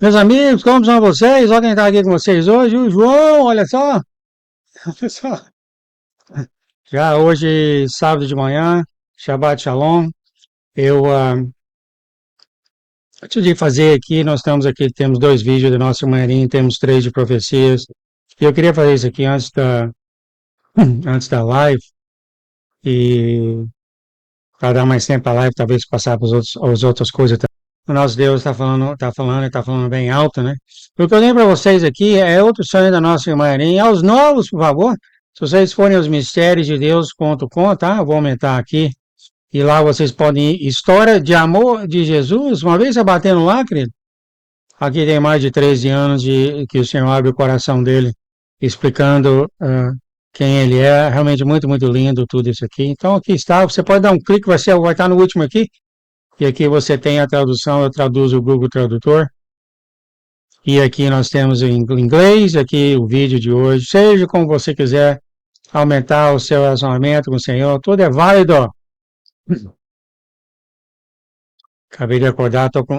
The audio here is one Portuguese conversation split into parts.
Meus amigos, como são vocês? Olha quem está aqui com vocês hoje, o João, olha só. Olha só. Já hoje, sábado de manhã, Shabbat Shalom, eu decidi fazer aqui, nós estamos aqui, temos dois vídeos da nossa manhã, temos três de profecias, e eu queria fazer isso aqui antes da live, e para dar mais tempo à live, talvez passar para as outras coisas também. O nosso Deus está falando bem alto, né? O que eu tenho para vocês aqui é outro sonho da nossa irmã Erin. Aos novos, por favor, se vocês forem aos mistérios de Deus.com, tá? Eu vou aumentar aqui. E lá vocês podem ir. História de amor de Jesus. Uma vez você batendo lá, querido. Aqui tem mais de 13 anos de que o Senhor abre o coração dele, explicando quem ele é. Realmente muito, muito lindo tudo isso aqui. Então aqui está. Você pode dar um clique, vai estar no último aqui. E aqui você tem a tradução, eu traduzo o Google Tradutor. E aqui nós temos em inglês, aqui o vídeo de hoje. Seja como você quiser aumentar o seu relacionamento com o Senhor, tudo é válido. Acabei de acordar, estou com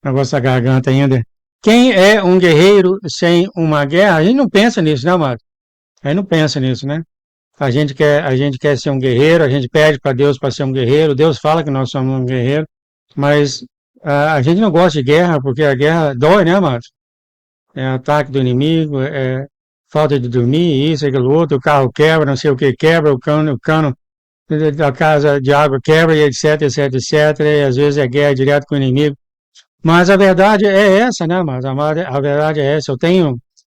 negócio da garganta ainda. Quem é um guerreiro sem uma guerra? A gente não pensa nisso, né, Marcos? A gente não pensa nisso, né? A gente quer ser um guerreiro, a gente pede para Deus para ser um guerreiro, Deus fala que nós somos um guerreiro, mas a gente não gosta de guerra, porque a guerra dói, né, Marcos? É ataque do inimigo, é falta de dormir, isso, aquilo outro, o carro quebra, não sei o que quebra, o cano da casa de água quebra, e etc, etc, etc, e às vezes é guerra direto com o inimigo. Mas a verdade é essa, né, mas a verdade é essa. Eu tenho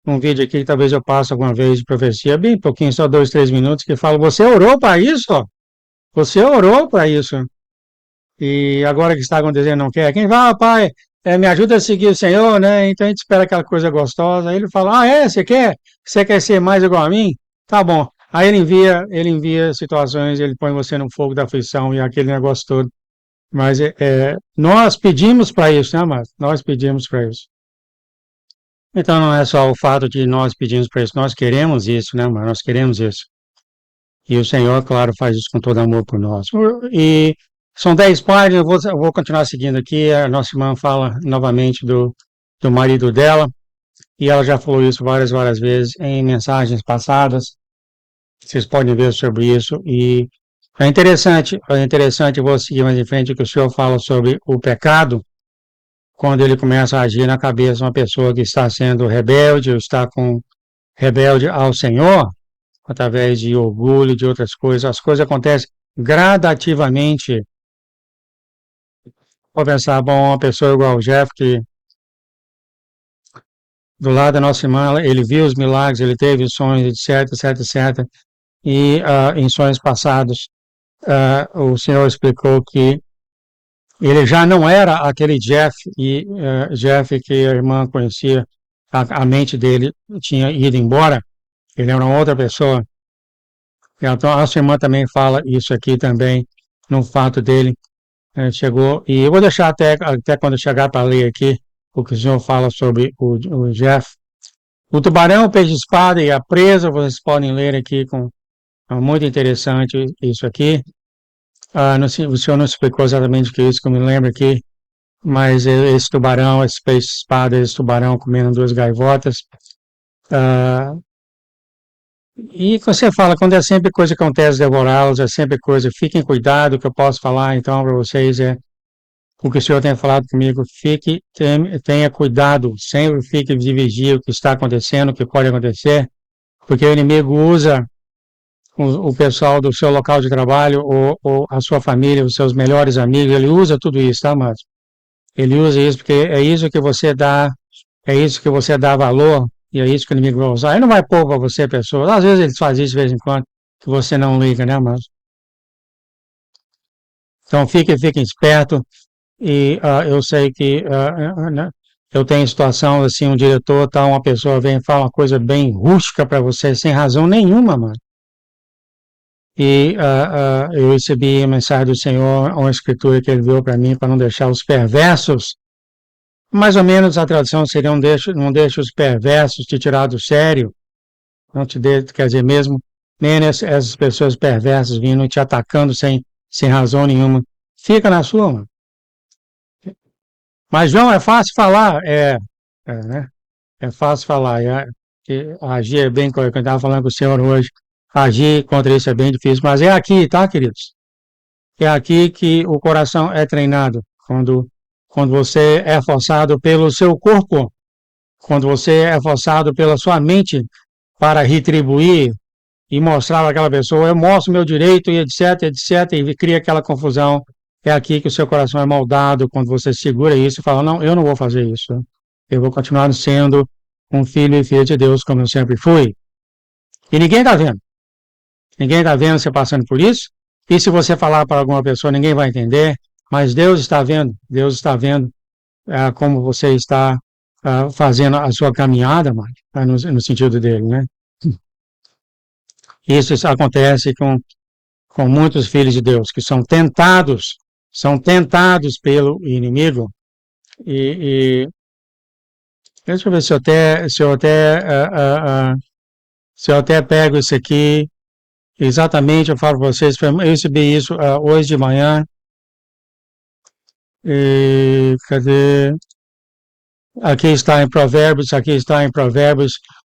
um vídeo aqui que talvez eu passe alguma vez de profecia, bem pouquinho, só 2, 3 minutos, que fala, você orou para isso? Você orou para isso? E agora que está acontecendo não quer. Quem fala, pai, me ajuda a seguir o Senhor, né? Então a gente espera aquela coisa gostosa. Aí ele fala, você quer? Você quer ser mais igual a mim? Tá bom. Aí ele envia situações, ele põe você no fogo da aflição e aquele negócio todo. Mas nós pedimos para isso, né, mas nós pedimos para isso. Então não é só o fato de nós pedimos para isso, nós queremos isso, né, mas nós queremos isso. E o Senhor, claro, faz isso com todo amor por nós. E são 10 páginas, eu vou continuar seguindo aqui. A nossa irmã fala novamente do marido dela, e ela já falou isso várias, várias vezes em mensagens passadas. Vocês podem ver sobre isso. E é interessante, eu vou seguir mais em frente, que o Senhor fala sobre o pecado, quando ele começa a agir na cabeça de uma pessoa que está sendo rebelde, ou está rebelde ao Senhor, através de orgulho, de outras coisas. As coisas acontecem gradativamente. Vou pensar, bom, uma pessoa igual o Jeff, que do lado da nossa irmã, ele viu os milagres, ele teve os sonhos, etc, etc, etc. E em sonhos passados, o Senhor explicou que ele já não era aquele Jeff, Jeff que a irmã conhecia, a mente dele tinha ido embora, ele era uma outra pessoa. Então, a sua irmã também fala isso aqui também, no fato dele chegou, e eu vou deixar até quando chegar para ler aqui o que o senhor fala sobre o Jeff. O tubarão, o peixe-espada e a presa, vocês podem ler aqui muito interessante isso aqui. O senhor não explicou exatamente o que é isso, que eu me lembro aqui, mas esse tubarão, esse peixe-espada, esse tubarão comendo duas gaivotas. E você fala, quando é sempre coisa que acontece devorá-los, é sempre coisa, fiquem cuidado, o que eu posso falar então para vocês o que o senhor tem falado comigo, tenha cuidado, sempre fique de vigia o que está acontecendo, o que pode acontecer, porque o inimigo usa o pessoal do seu local de trabalho, ou a sua família, os seus melhores amigos, ele usa tudo isso, tá, mas ele usa isso porque é isso que você dá valor, e é isso que o inimigo vai usar. Ele não vai pôr para você, pessoas, às vezes ele faz isso de vez em quando, que você não liga, né, mas... Então fiquem esperto. E eu sei que né, eu tenho situação assim, um diretor, tá, uma pessoa vem e fala uma coisa bem rústica para você, sem razão nenhuma, mano. E eu recebi a mensagem do Senhor, uma escritura que ele deu para mim, para não deixar os perversos, mais ou menos a tradução seria não deixe os perversos te tirar do sério, não te dê, quer dizer, mesmo nem essas pessoas perversas vindo te atacando sem razão nenhuma. Fica na sua, mano. Mas, João, é fácil falar. Né? É fácil falar. Agir é bem, como eu estava falando com o senhor hoje, agir contra isso é bem difícil. Mas é aqui, tá, queridos? É aqui que o coração é treinado. Quando você é forçado pelo seu corpo, quando você é forçado pela sua mente para retribuir e mostrar para aquela pessoa, eu mostro meu direito e etc, etc, e cria aquela confusão. É aqui que o seu coração é moldado, quando você segura isso e fala, não, eu não vou fazer isso. Eu vou continuar sendo um filho e filha de Deus, como eu sempre fui. E ninguém está vendo. Ninguém está vendo você passando por isso. E se você falar para alguma pessoa, ninguém vai entender. Mas Deus está vendo. Deus está vendo como você está fazendo a sua caminhada, no sentido dele, né? Isso acontece com muitos filhos de Deus que são tentados pelo inimigo. E deixa eu ver se eu até pego isso aqui. Exatamente, eu falo para vocês, eu recebi isso hoje de manhã. Cadê? Aqui está em Provérbios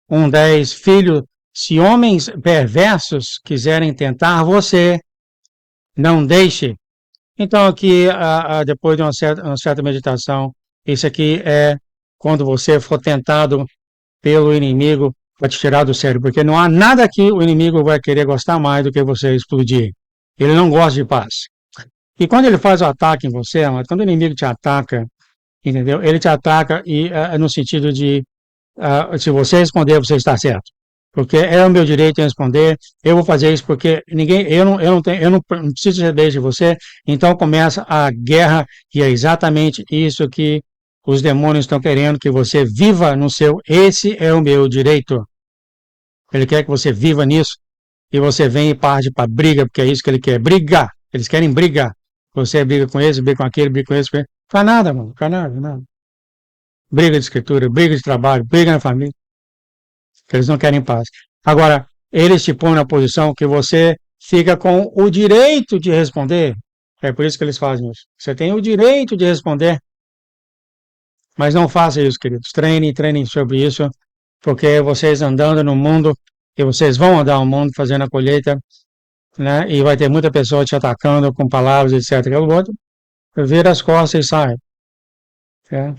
1:10. Filho, se homens perversos quiserem tentar você, não deixe. Então, aqui, depois de uma certa meditação, isso aqui é quando você for tentado pelo inimigo para te tirar do sério, porque não há nada que o inimigo vai querer gostar mais do que você explodir. Ele não gosta de paz. E quando ele faz o ataque em você, quando o inimigo te ataca, entendeu? Ele te ataca no sentido de, se você responder, você está certo. Porque é o meu direito em responder, eu vou fazer isso porque eu não preciso receber de você, então começa a guerra e é exatamente isso que os demônios estão querendo, que você viva no seu, esse é o meu direito. Ele quer que você viva nisso e você vem e parte para briga, porque é isso que ele quer, brigar. Eles querem brigar. Você briga com esse, briga com aquele, briga com esse, faz nada, mano, faz nada, nada. Briga de escritura, briga de trabalho, briga na família. Eles não querem paz. Agora, eles te põem na posição que você fica com o direito de responder. É por isso que eles fazem isso. Você tem o direito de responder, mas não faça isso, queridos. Treinem sobre isso, porque vocês andando no mundo, e vocês vão andar no mundo fazendo a colheita, né? E vai ter muita pessoa te atacando com palavras, etc. O outro vira as costas e sai. Né?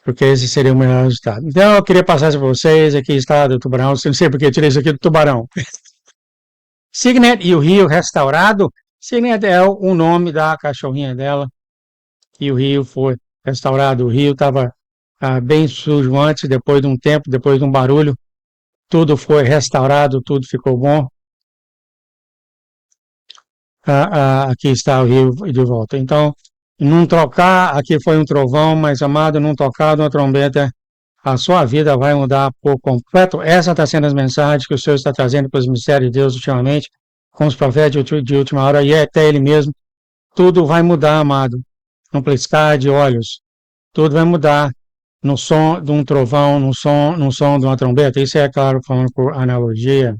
Porque esse seria o melhor resultado. Então, eu queria passar isso para vocês. Aqui está do Tubarão. Não sei porque eu tirei isso aqui do Tubarão. Signet e o Rio restaurado. Signet é o nome da cachorrinha dela. E o rio foi restaurado. O rio estava bem sujo antes, depois de um tempo, depois de um barulho. Tudo foi restaurado, tudo ficou bom. Aqui está o rio de volta. Então, não trocar, aqui foi um trovão, mas amado, não tocar uma trombeta, a sua vida vai mudar por completo. Essa está sendo as mensagens que o Senhor está trazendo para os mistérios de Deus ultimamente, com os profetas de última hora, e até Ele mesmo. Tudo vai mudar, amado. Num piscar de olhos. Tudo vai mudar no som de um trovão, no som de uma trombeta. Isso é claro, falando por analogia.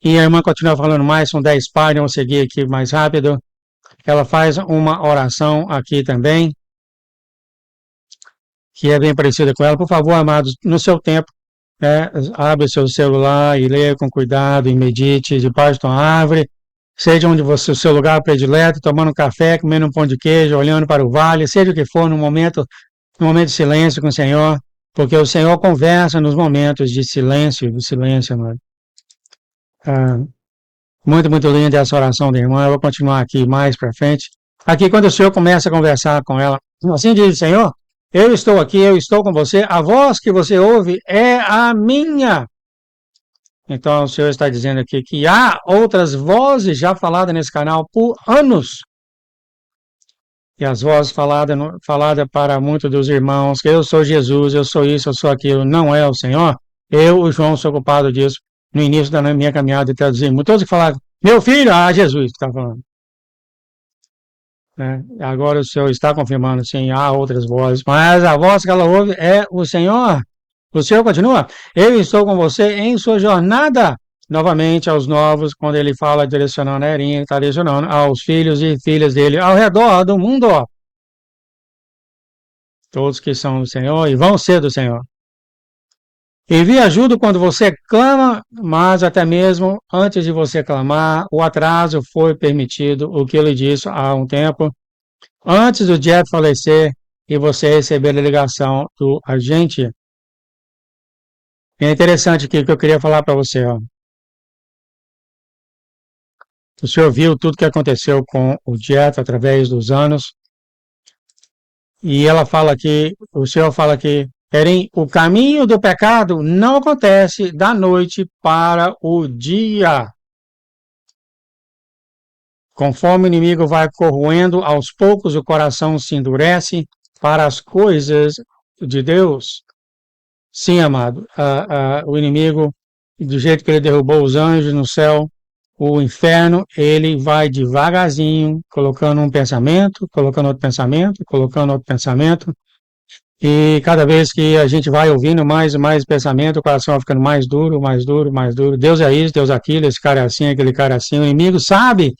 E a irmã continua falando mais, são 10 páginas, vamos seguir aqui mais rápido. Ela faz uma oração aqui também, que é bem parecida com ela. Por favor, amados, no seu tempo, abre o seu celular e leia com cuidado e medite debaixo de uma árvore, seja onde você, o seu lugar predileto, tomando um café, comendo um pão de queijo, olhando para o vale, seja o que for, no momento de silêncio com o Senhor, porque o Senhor conversa nos momentos de silêncio, amado. Muito, muito linda essa oração da irmã. Eu vou continuar aqui mais para frente. Aqui, quando o Senhor começa a conversar com ela, assim diz o Senhor, eu estou aqui, eu estou com você, a voz que você ouve é a minha. Então, o Senhor está dizendo aqui que há outras vozes já faladas nesse canal por anos. E as vozes faladas para muitos dos irmãos, que eu sou Jesus, eu sou isso, eu sou aquilo, não é o Senhor. Eu, o João, sou culpado disso. No início da minha caminhada de traduzir, todos que falavam, meu filho, Jesus, que está falando. Né? Agora o Senhor está confirmando, sim, há outras vozes, mas a voz que ela ouve é o Senhor. O Senhor continua, eu estou com você em sua jornada, novamente aos novos, quando ele fala direcionando a Erinha, ele está direcionando aos filhos e filhas dele ao redor do mundo, ó, todos que são do Senhor e vão ser do Senhor. Envie ajuda quando você clama, mas até mesmo antes de você clamar, o atraso foi permitido, o que ele disse há um tempo, antes do Jeff falecer e você receber a ligação do agente. É interessante aqui que eu queria falar para você, ó. O senhor viu tudo que aconteceu com o Jeff através dos anos, e ela fala aqui, o senhor fala aqui, Erim, o caminho do pecado não acontece da noite para o dia. Conforme o inimigo vai corroendo, aos poucos o coração se endurece para as coisas de Deus. Sim, amado, o inimigo, do jeito que ele derrubou os anjos no céu, o inferno, ele vai devagarzinho, colocando um pensamento, colocando outro pensamento, colocando outro pensamento, e cada vez que a gente vai ouvindo mais e mais pensamento, o coração vai ficando mais duro, mais duro, mais duro. Deus é isso, Deus é aquilo, esse cara é assim, aquele cara é assim. O inimigo sabe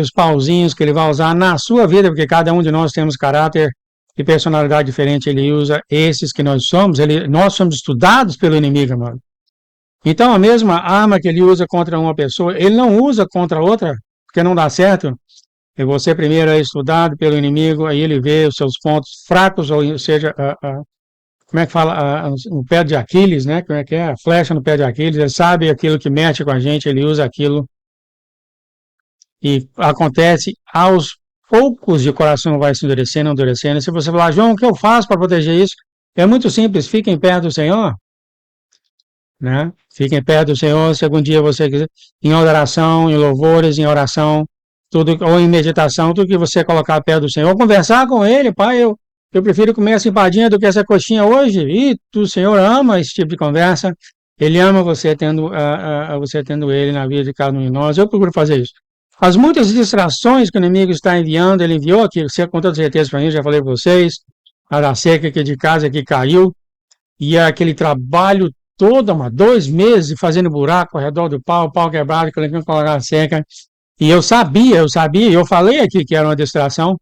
os pauzinhos que ele vai usar na sua vida, porque cada um de nós temos caráter e personalidade diferente. Ele usa esses que nós somos, nós somos estudados pelo inimigo, mano. Então, a mesma arma que ele usa contra uma pessoa, ele não usa contra outra, porque não dá certo. E você primeiro é estudado pelo inimigo, aí ele vê os seus pontos fracos, ou seja, como é que fala, o pé de Aquiles, né? Como é que é? A flecha no pé de Aquiles, ele sabe aquilo que mexe com a gente, ele usa aquilo. E acontece aos poucos de coração vai se endurecendo, endurecendo. Se você falar, João, o que eu faço para proteger isso? É muito simples, fiquem perto do Senhor. Né? Fiquem perto do Senhor, se algum dia você quiser, em oração, em louvores, em oração, tudo, ou em meditação, tudo que você colocar perto do Senhor, conversar com Ele, Pai, eu prefiro comer essa empadinha do que essa coxinha hoje, e o Senhor ama esse tipo de conversa, Ele ama você tendo Ele na vida de cada um de nós, eu procuro fazer isso. As muitas distrações que o inimigo está enviando, ele enviou aqui, você com toda certeza para mim, já falei para vocês, a da seca aqui de casa que caiu, e aquele trabalho todo, 2 meses fazendo buraco ao redor do pau, pau quebrado, colocando colocar seca. E eu sabia, eu falei aqui que era uma distração.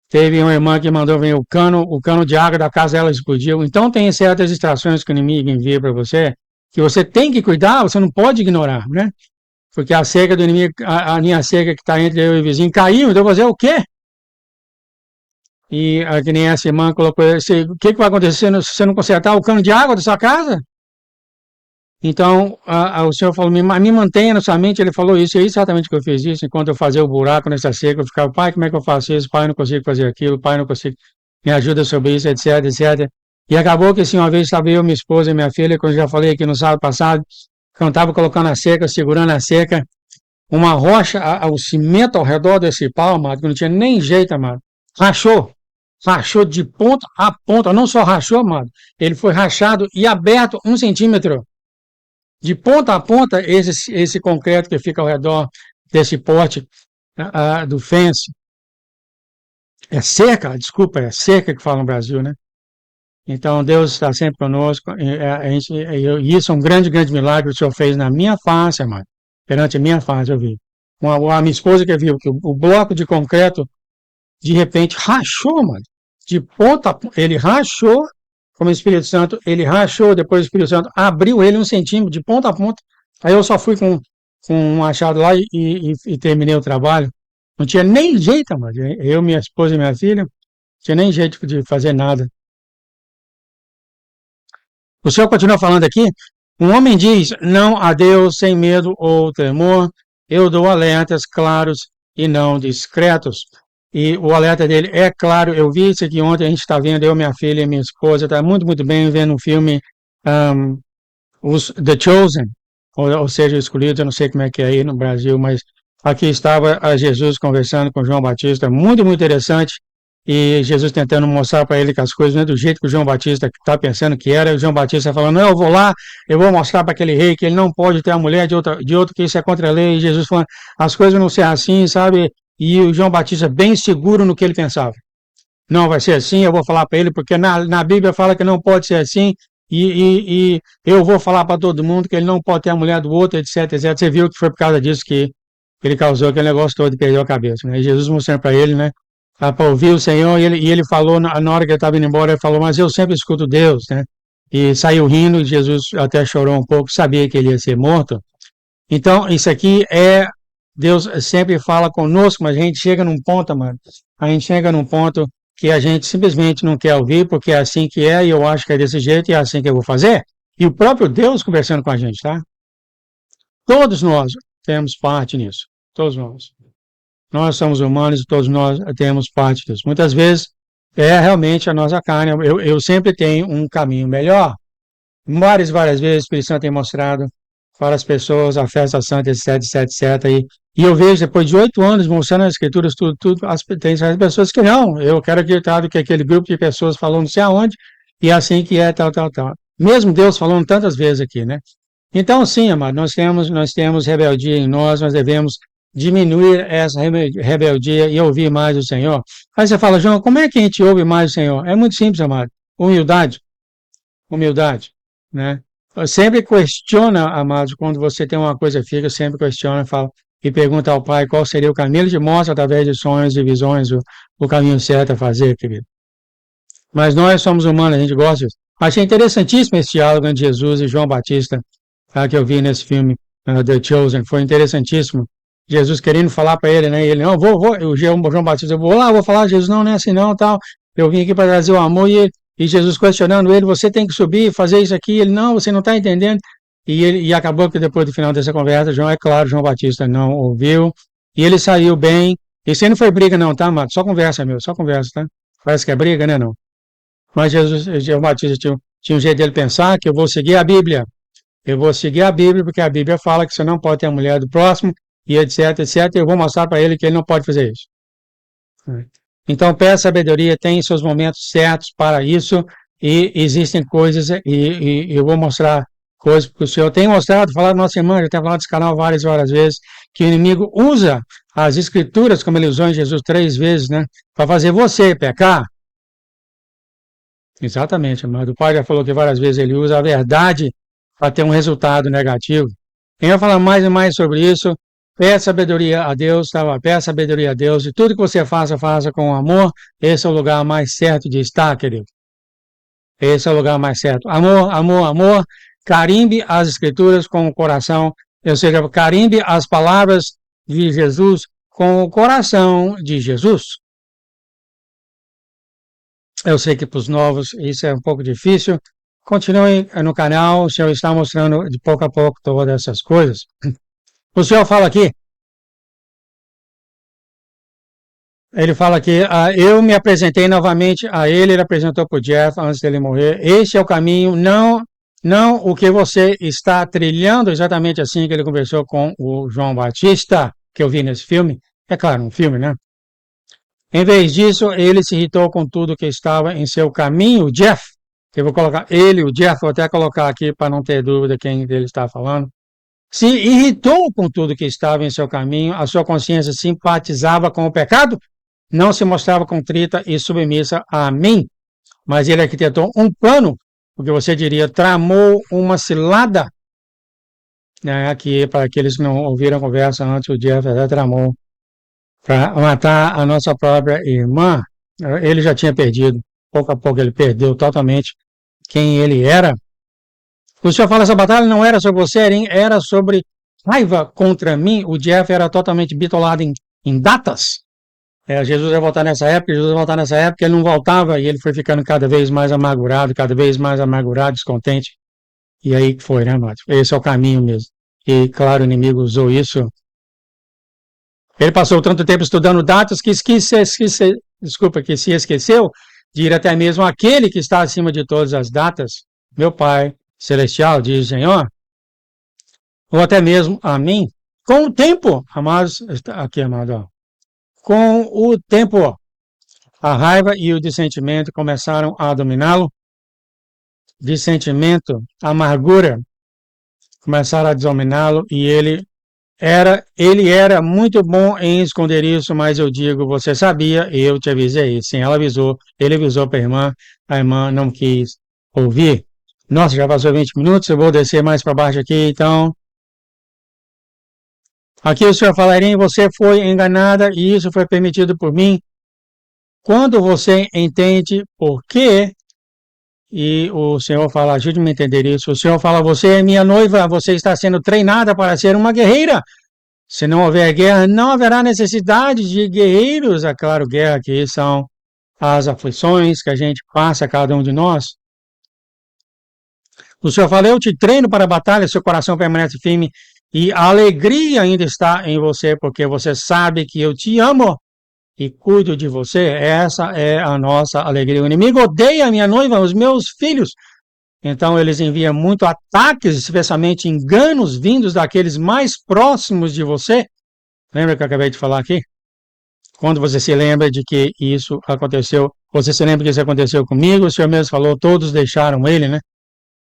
Teve uma irmã que mandou vir o cano de água da casa dela explodiu. Então tem certas distrações que o inimigo envia para você, que você tem que cuidar, você não pode ignorar, né? Porque a seca do inimigo, a linha seca que está entre eu e o vizinho caiu, então fazer o quê? E que nem essa irmã colocou, o que vai acontecer se você não consertar o cano de água da sua casa? Então, o senhor falou, me mantenha na sua mente, ele falou isso, e é exatamente o que eu fiz isso, enquanto eu fazia o buraco nessa seca, eu ficava, pai, como é que eu faço isso? Pai, eu não consigo fazer aquilo, pai, eu não consigo, me ajuda sobre isso, etc, etc. E acabou que, assim, uma vez estava eu, minha esposa e minha filha, como eu já falei aqui no sábado passado, quando estava colocando a seca, segurando a seca, uma rocha, o cimento ao redor desse pau, amado, que não tinha nem jeito, amado, rachou de ponta a ponta, não só rachou, amado, ele foi rachado e aberto 1 centímetro. De ponta a ponta, esse concreto que fica ao redor desse porte do fence, é cerca que fala no Brasil, né? Então, Deus está sempre conosco, e isso é um grande, grande milagre que o Senhor fez na minha face, amado, perante a minha face, eu vi. A minha esposa que viu que o bloco de concreto, de repente, rachou, mano, de ponta a ponta, ele rachou, como o Espírito Santo, ele rachou, depois o Espírito Santo abriu ele 1 centímetro, de ponta a ponta. Aí eu só fui com um machado lá e terminei o trabalho. Não tinha nem jeito, mano. Eu, minha esposa e minha filha, não tinha nem jeito de fazer nada. O Senhor continua falando aqui, um homem diz, não a Deus sem medo ou temor, eu dou alertas claros e não discretos. E o alerta dele é claro, eu vi isso aqui ontem, a gente está vendo, eu, minha filha e minha esposa, está muito, muito bem vendo um filme, The Chosen, ou seja, Escolhido, eu não sei como é que é aí no Brasil, mas aqui estava Jesus conversando com João Batista, muito, muito interessante, e Jesus tentando mostrar para ele que as coisas não é do jeito que o João Batista está pensando que era, e o João Batista falando, não, eu vou lá, eu vou mostrar para aquele rei que ele não pode ter a mulher de outro que isso é contra a lei, e Jesus falando, as coisas não ser assim, sabe? E o João Batista bem seguro no que ele pensava. Não vai ser assim, eu vou falar para ele, porque na Bíblia fala que não pode ser assim, e eu vou falar para todo mundo que ele não pode ter a mulher do outro, etc, etc. Você viu que foi por causa disso que ele causou aquele negócio todo e perdeu a cabeça, né? E Jesus mostrando para ele, né? Para ouvir o Senhor, e ele falou, na hora que ele estava indo embora, ele falou, mas eu sempre escuto Deus, né? E saiu rindo, e Jesus até chorou um pouco, sabia que ele ia ser morto. Então, isso aqui Deus sempre fala conosco, mas a gente chega num ponto, mano, a gente chega num ponto que a gente simplesmente não quer ouvir, porque é assim que é, e eu acho que é desse jeito, e é assim que eu vou fazer. E o próprio Deus conversando com a gente, tá? Todos nós temos parte nisso, todos nós. Nós somos humanos e todos nós temos parte disso. Muitas vezes é realmente a nossa carne. Eu sempre tenho um caminho melhor. Várias vezes o Espírito Santo tem mostrado para as pessoas a festa santa, etc, etc, etc. E eu vejo, depois de 8 anos, mostrando as escrituras, tudo, tem as pessoas que não. Eu quero acreditar que aquele grupo de pessoas falou não sei aonde, e é assim que é, tal, tal, tal. Mesmo Deus falando tantas vezes aqui, né? Então, sim, amado, nós temos rebeldia em nós devemos diminuir essa rebeldia e ouvir mais o Senhor. Aí você fala, João, como é que a gente ouve mais o Senhor? É muito simples, amado. Humildade, humildade, né? Sempre questiona, amados, quando você tem uma coisa fixa, sempre questiona, fala, e pergunta ao Pai qual seria o caminho. Ele te mostra através de sonhos e visões o caminho certo a fazer, querido. Mas nós somos humanos, a gente gosta disso. Achei interessantíssimo esse diálogo entre Jesus e João Batista, tá, que eu vi nesse filme, The Chosen. Foi interessantíssimo. Jesus querendo falar para ele, né? E ele, não, o João Batista, eu vou lá, vou falar, Jesus, não é assim não, tal. Eu vim aqui para trazer o amor e Jesus questionando ele, você tem que subir, fazer isso aqui. Ele, não, você não está entendendo. E acabou que depois do final dessa conversa, João Batista não ouviu. E ele saiu bem. Isso aí não foi briga não, tá, Mato? Só conversa, meu, só conversa, tá? Parece que é briga, né, não? Mas João Batista tinha um jeito dele pensar que eu vou seguir a Bíblia. Eu vou seguir a Bíblia, porque a Bíblia fala que você não pode ter a mulher do próximo, e etc, etc. Eu vou mostrar para ele que ele não pode fazer isso. Então, peça sabedoria, tem seus momentos certos para isso, e existem coisas, e eu vou mostrar coisas que o Senhor tem mostrado, falar da nossa irmã, já tem falado desse canal várias vezes, que o inimigo usa as escrituras, como ele usou em Jesus 3 vezes, né, para fazer você pecar. Exatamente, mas o pai já falou que várias vezes ele usa a verdade para ter um resultado negativo. Quem vai falar mais e mais sobre isso, peça sabedoria a Deus, tá? Peça sabedoria a Deus, e tudo que você faça, faça com amor. Esse é o lugar mais certo de estar, querido. Esse é o lugar mais certo. Amor, amor, amor. Carimbe as escrituras com o coração, ou seja, carimbe as palavras de Jesus com o coração de Jesus. Eu sei que para os novos isso é um pouco difícil. Continue no canal, o Senhor está mostrando de pouco a pouco todas essas coisas. O Senhor fala aqui, ele fala aqui, eu me apresentei novamente a ele apresentou para o Jeff antes dele morrer. Este é o caminho, não o que você está trilhando, exatamente assim que ele conversou com o João Batista, que eu vi nesse filme. É claro, um filme, né? Em vez disso, ele se irritou com tudo que estava em seu caminho. O Jeff, eu vou colocar ele, o Jeff, vou até colocar aqui para não ter dúvida quem ele está falando. Se irritou com tudo que estava em seu caminho, a sua consciência simpatizava com o pecado, não se mostrava contrita e submissa a mim. Mas ele arquitetou um plano, o que você diria, tramou uma cilada, né, aqui, para aqueles que não ouviram a conversa antes, o Jeff até tramou para matar a nossa própria irmã. Ele já tinha perdido, pouco a pouco ele perdeu totalmente quem ele era. O senhor fala, essa batalha não era sobre você, era sobre raiva contra mim. O Jeff era totalmente bitolado em datas. Jesus vai voltar nessa época, ele não voltava, e ele foi ficando cada vez mais amargurado, descontente. E aí que foi, né, Márcio? Esse é o caminho mesmo. E, claro, o inimigo usou isso. Ele passou tanto tempo estudando datas que se esqueceu de ir até mesmo aquele que está acima de todas as datas, meu Pai Celestial, diz o Senhor, ou até mesmo a mim, com o tempo, amados, aqui, amado, ó, com o tempo, a raiva e o dissentimento começaram a dominá-lo, dissentimento, amargura, começaram a dominá-lo, e ele era muito bom em esconder isso, mas eu digo, você sabia, eu te avisei. Sim, ela avisou, ele avisou para a irmã não quis ouvir. Nossa, já passou 20 minutos, eu vou descer mais para baixo aqui, então. Aqui o Senhor fala, Irene, você foi enganada e isso foi permitido por mim. Quando você entende por quê, e o Senhor fala, ajude-me a entender isso. O Senhor fala, você é minha noiva, você está sendo treinada para ser uma guerreira. Se não houver guerra, não haverá necessidade de guerreiros. É claro, guerra que são as aflições que a gente passa, cada um de nós. O Senhor fala, eu te treino para a batalha, seu coração permanece firme e a alegria ainda está em você, porque você sabe que eu te amo e cuido de você. Essa é a nossa alegria. O inimigo odeia a minha noiva, os meus filhos. Então eles enviam muito ataques, especialmente enganos vindos daqueles mais próximos de você. Lembra que eu acabei de falar aqui? Quando você se lembra de que isso aconteceu, você se lembra que isso aconteceu comigo, o Senhor mesmo falou, todos deixaram ele, né?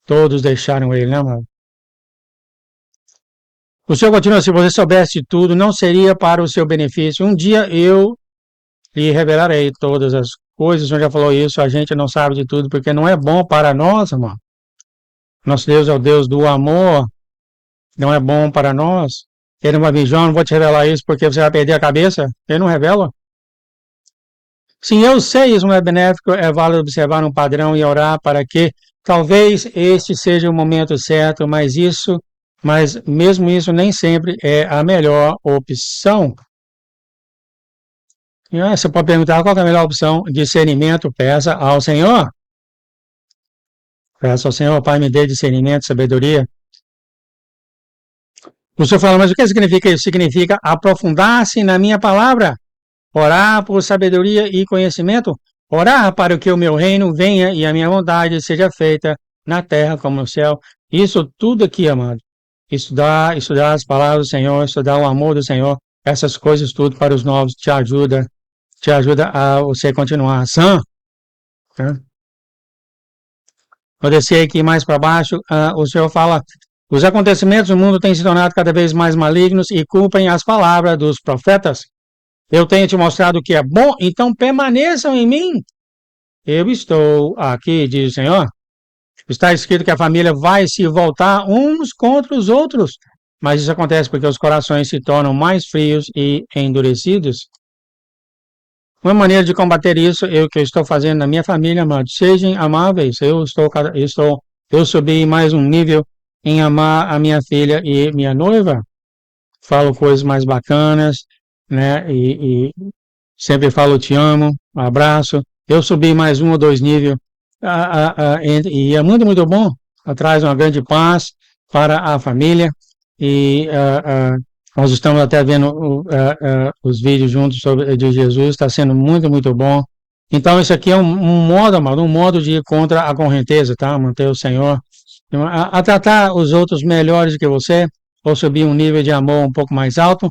Todos deixaram ele, né, mano? O Senhor continua, se você soubesse de tudo, não seria para o seu benefício. Um dia eu lhe revelarei todas as coisas. O Senhor já falou isso, a gente não sabe de tudo, porque não é bom para nós, irmão. Nosso Deus é o Deus do amor, não é bom para nós. Ele não vai vir, João, não vou te revelar isso porque você vai perder a cabeça. Ele não revela. Sim, eu sei, isso não é benéfico, é válido observar um padrão e orar para que talvez este seja o momento certo, mas mesmo isso nem sempre é a melhor opção. E, você pode perguntar qual é a melhor opção? Discernimento, peça ao Senhor. Peça ao Senhor, Pai, me dê discernimento, sabedoria. O Senhor fala, mas o que significa isso? Significa aprofundar-se na minha palavra, orar por sabedoria e conhecimento, orar para que o meu reino venha e a minha vontade seja feita na terra como no céu. Isso tudo aqui, amado. Estudar as palavras do Senhor, estudar o amor do Senhor, essas coisas tudo para os novos te ajuda a você continuar sã. Tá? Vou descer aqui mais para baixo, o Senhor fala, os acontecimentos do mundo têm se tornado cada vez mais malignos e cumprem as palavras dos profetas. Eu tenho te mostrado o que é bom, então permaneçam em mim. Eu estou aqui, diz o Senhor. Está escrito que a família vai se voltar uns contra os outros, mas isso acontece porque os corações se tornam mais frios e endurecidos. Uma maneira de combater isso é o que eu estou fazendo na minha família, amados. Sejam amáveis. Eu subi mais um nível em amar a minha filha e minha noiva. Falo coisas mais bacanas, né? E sempre falo te amo, um abraço. Eu subi mais um ou dois níveis e é muito, muito bom. Traz uma grande paz para a família e nós estamos até vendo os vídeos juntos de Jesus, está sendo muito, muito bom. Então, isso aqui é um modo, amado, um modo de ir contra a correnteza, tá? Manter o Senhor, a tratar os outros melhores que você, ou subir um nível de amor um pouco mais alto,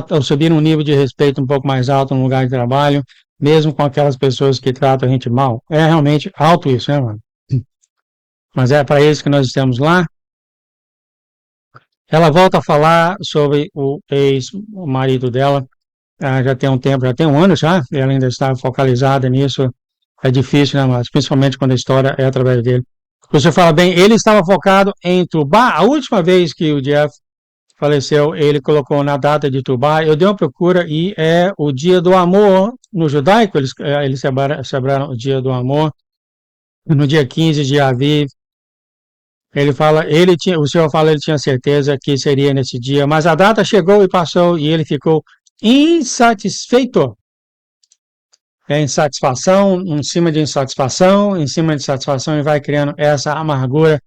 ou subir um nível de respeito um pouco mais alto no lugar de trabalho, mesmo com aquelas pessoas que tratam a gente mal. É realmente alto isso, né, mano? Mas é para isso que nós estamos lá. Ela volta a falar sobre o ex-marido dela, já tem um tempo, já tem um ano já, ela ainda está focalizada nisso, é difícil, né, mas principalmente quando a história é através dele. Você fala bem, ele estava focado em Tubá, a última vez que o Jeff faleceu, ele colocou na data de Tubá, eu dei uma procura e é o dia do amor, no judaico eles celebraram o dia do amor, no dia 15 de Aviv. Ele fala, o Senhor fala, ele tinha certeza que seria nesse dia, mas a data chegou e passou e ele ficou insatisfeito. É insatisfação, em cima de insatisfação e vai criando essa amargura.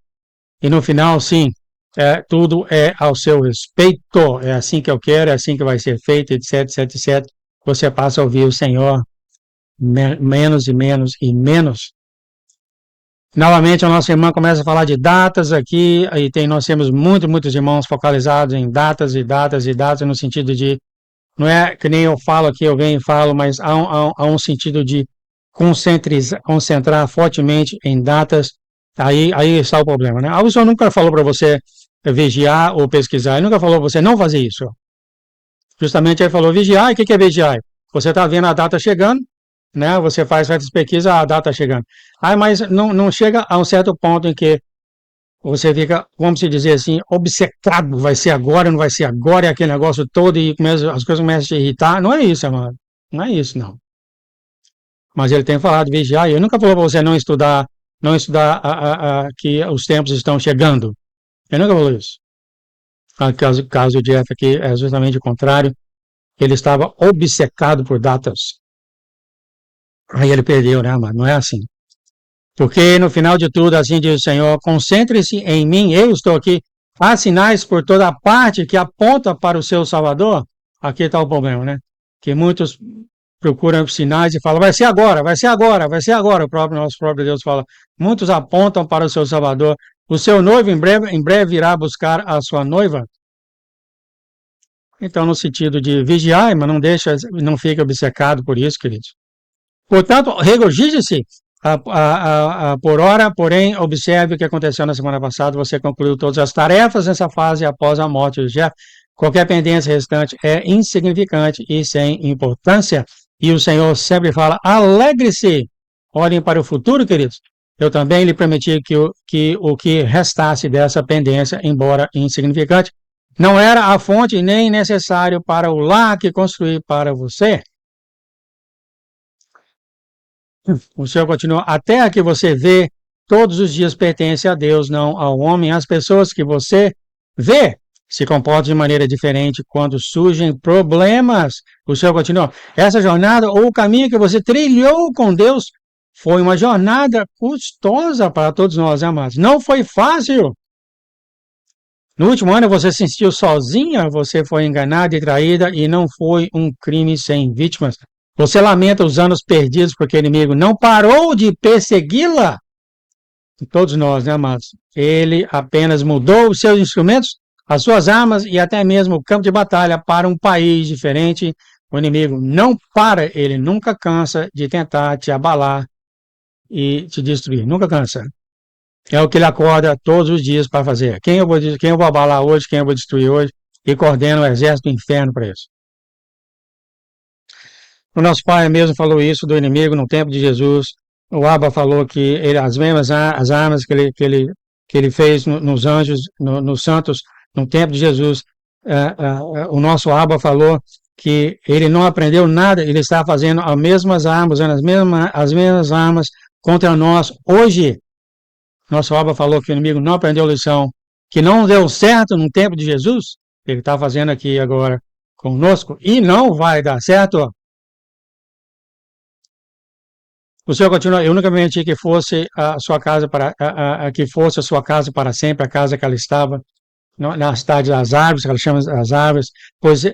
E no final, sim, tudo é ao seu respeito. É assim que eu quero, é assim que vai ser feito, etc, etc, etc. Você passa a ouvir o Senhor menos e menos e menos. Novamente, a nossa irmã começa a falar de datas aqui, e nós temos muitos irmãos focalizados em datas e datas e datas, no sentido de, não é que nem eu falo aqui, eu venho e falo, mas há um sentido de concentrar fortemente em datas, aí está o problema, né? O Senhor nunca falou para você vigiar ou pesquisar, ele nunca falou para você não fazer isso. Justamente ele falou vigiar, e o que é vigiar? Você está vendo a data chegando, né? Você faz certas pesquisas, a data está chegando. Ah, mas não chega a um certo ponto em que você fica, vamos dizer assim, obcecado, vai ser agora, não vai ser agora, é aquele negócio todo e as coisas começam a te irritar. Não é isso, amado. Não é isso, não. Mas ele tem falado de vigiar, e ele nunca falou para você não estudar que os tempos estão chegando. Ele nunca falou isso. O caso de Jeff aqui é justamente o contrário. Ele estava obcecado por datas. Aí ele perdeu, né, amado? Não é assim. Porque no final de tudo, assim diz o Senhor, concentre-se em mim, eu estou aqui. Há sinais por toda parte que apontam para o seu Salvador. Aqui está o problema, né? Que muitos procuram sinais e falam, vai ser agora, vai ser agora, vai ser agora. Nosso próprio Deus fala, muitos apontam para o seu Salvador. O seu noivo em breve irá buscar a sua noiva. Então, no sentido de vigiar, mas não fique obcecado por isso, queridos. Portanto, regozije-se por hora, porém, observe o que aconteceu na semana passada. Você concluiu todas as tarefas nessa fase após a morte de Jeff. Qualquer pendência restante é insignificante e sem importância. E o Senhor sempre fala: alegre-se. Olhem para o futuro, queridos. Eu também lhe prometi que o que restasse dessa pendência, embora insignificante, não era a fonte nem necessário para o lar que construí para você. O Senhor continua, até a que você vê, todos os dias pertence a Deus, não ao homem. As pessoas que você vê se comportam de maneira diferente quando surgem problemas. O Senhor continua, essa jornada ou o caminho que você trilhou com Deus foi uma jornada custosa para todos nós, amados. Não foi fácil. No último ano você se sentiu sozinha, você foi enganada e traída e não foi um crime sem vítimas. Você lamenta os anos perdidos porque o inimigo não parou de persegui-la. Todos nós, né, amados? Ele apenas mudou os seus instrumentos, as suas armas e até mesmo o campo de batalha para um país diferente. O inimigo não para, ele nunca cansa de tentar te abalar e te destruir. Nunca cansa. É o que ele acorda todos os dias para fazer. Quem eu vou abalar hoje, quem eu vou destruir hoje, e coordena o exército do inferno para isso. O nosso pai mesmo falou isso do inimigo no tempo de Jesus. O Abba falou que as mesmas as armas que ele fez nos anjos, nos santos, no tempo de Jesus. O nosso Abba falou que ele não aprendeu nada, ele está fazendo as mesmas armas, usando as mesmas armas contra nós hoje. Nosso Abba falou que o inimigo não aprendeu lição, que não deu certo no tempo de Jesus. Ele está fazendo aqui agora conosco e não vai dar certo. O Senhor continua, eu nunca prometi que fosse a sua casa que fosse a sua casa para sempre, a casa que ela estava na cidade das árvores, que ela chama as árvores, pois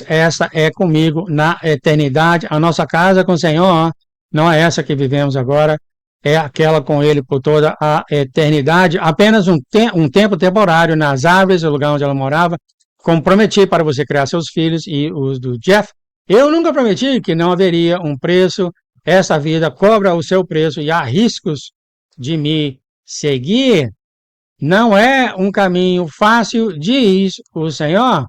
essa é comigo na eternidade. A nossa casa com o Senhor não é essa que vivemos agora, é aquela com Ele por toda a eternidade. Apenas um tempo temporário nas árvores, o lugar onde ela morava. Como prometi para você criar seus filhos e os do Jeff, eu nunca prometi que não haveria um preço. Essa vida cobra o seu preço e há riscos de me seguir. Não é um caminho fácil, diz o Senhor.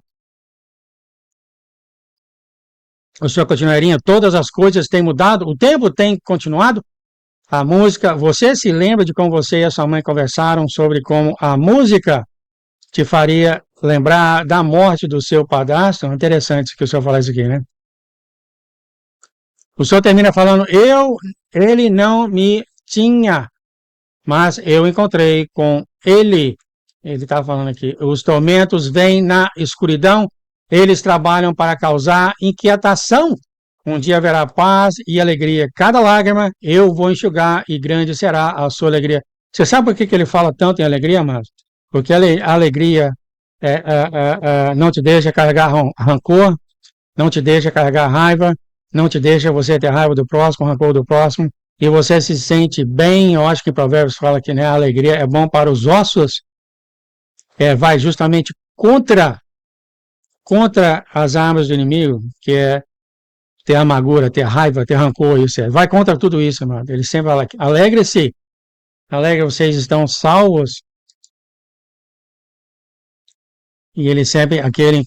O Senhor continuaria, todas as coisas têm mudado, o tempo tem continuado. A música, você se lembra de como você e a sua mãe conversaram sobre como a música te faria lembrar da morte do seu padrasto? Interessante que o Senhor falar isso aqui, né? O Senhor termina falando, ele não me tinha, mas eu encontrei com ele. Ele está falando aqui, os tormentos vêm na escuridão, eles trabalham para causar inquietação. Um dia haverá paz e alegria. Cada lágrima eu vou enxugar e grande será a sua alegria. Você sabe por que ele fala tanto em alegria, mas? Porque a alegria não te deixa carregar rancor, não te deixa carregar raiva, não te deixa você ter raiva do próximo, rancor do próximo, e você se sente bem. Eu acho que Provérbios fala que, né, a alegria é bom para os ossos, vai justamente contra as armas do inimigo, que é ter amargura, ter raiva, ter rancor, isso vai contra tudo isso, amado. Ele sempre fala, alegre-se, vocês estão salvos. E ele sempre,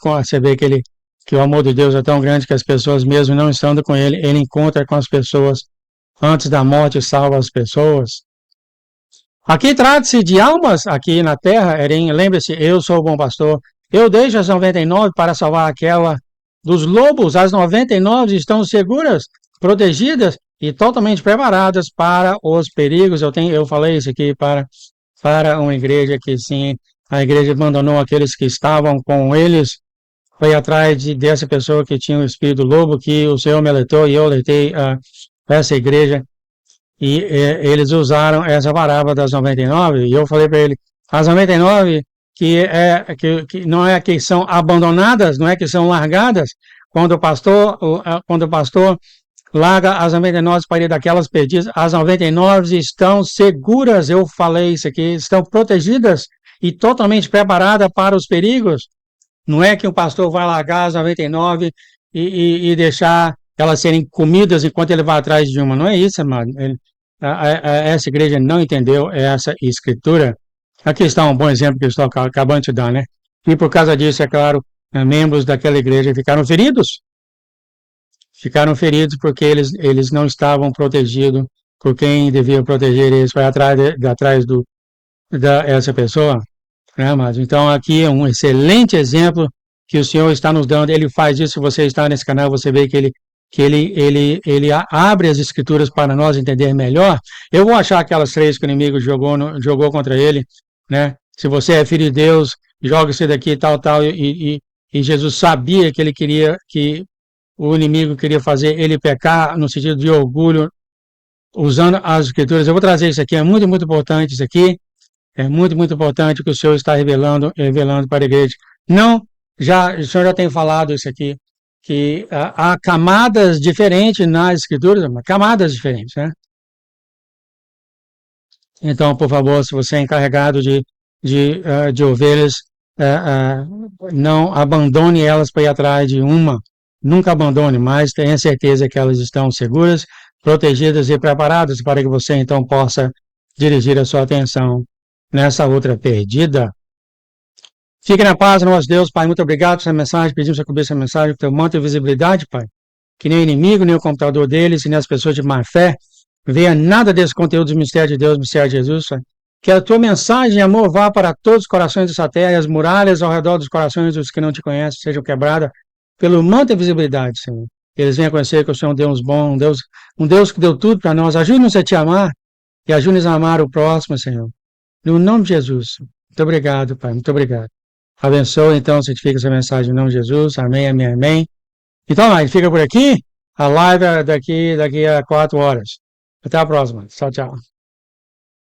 você vê que o amor de Deus é tão grande que as pessoas mesmo não estando com ele encontra com as pessoas antes da morte salva as pessoas. Aqui trata-se de almas aqui na terra, Eren. Lembre-se, eu sou o bom pastor. Eu deixo as 99 para salvar aquela dos lobos. As 99 estão seguras, protegidas e totalmente preparadas para os perigos. Eu falei isso aqui para uma igreja que sim, a igreja abandonou aqueles que estavam com eles, foi atrás dessa pessoa que tinha o espírito lobo, que o Senhor me alertou e eu alertei essa igreja, e eles usaram essa parábola das 99, e eu falei para ele, as 99 que não é que são abandonadas, não é que são largadas, quando o pastor larga as 99 para ir daquelas perdidas, as 99 estão seguras, eu falei isso aqui, estão protegidas e totalmente preparadas para os perigos. Não é que o pastor vai largar as 99 e deixar elas serem comidas enquanto ele vai atrás de uma. Não é isso, amado. Essa igreja não entendeu essa escritura. Aqui está um bom exemplo que eu estou acabando de dar, né? E por causa disso, é claro, membros daquela igreja ficaram feridos. Ficaram feridos porque eles não estavam protegidos por quem devia proteger eles. Foi atrás dessa pessoa. Né, mas então aqui é um excelente exemplo que o Senhor está nos dando. Ele faz isso. Se você está nesse canal, você vê que ele abre as escrituras para nós entender melhor. Eu vou achar aquelas 3 que o inimigo jogou contra ele, né? Se você é filho de Deus, joga isso daqui, tal, e Jesus sabia que ele queria, que o inimigo queria fazer ele pecar no sentido de orgulho, usando as escrituras. Eu vou trazer isso aqui, é muito, muito importante isso aqui. É muito, muito importante que o Senhor está revelando para a igreja. Não, o Senhor já tem falado isso aqui, que há camadas diferentes nas escrituras, camadas diferentes, né? Então, por favor, se você é encarregado de ovelhas, não abandone elas para ir atrás de uma. Nunca abandone, mas tenha certeza que elas estão seguras, protegidas e preparadas para que você então possa dirigir a sua atenção nessa outra perdida. Fique na paz, nosso Deus, Pai, muito obrigado por essa mensagem, pedimos que você cobrir essa mensagem, que teu manto de visibilidade, Pai, que nem o inimigo, nem o computador deles, nem as pessoas de má fé, veja nada desse conteúdo do mistério de Deus, mistério de Jesus, Pai. Que a tua mensagem de amor vá para todos os corações dessa terra, e as muralhas ao redor dos corações dos que não te conhecem sejam quebradas pelo manto de visibilidade, Senhor. Eles venham conhecer que o Senhor é um Deus bom, um Deus que deu tudo para nós. Ajude-nos a te amar e ajude-nos a amar o próximo, Senhor. No nome de Jesus. Muito obrigado, Pai. Muito obrigado. Abençoe, então, santifica essa mensagem no nome de Jesus. Amém, amém, amém. Então, a gente fica por aqui. A live é daqui a 4 horas. Até a próxima. Tchau, tchau.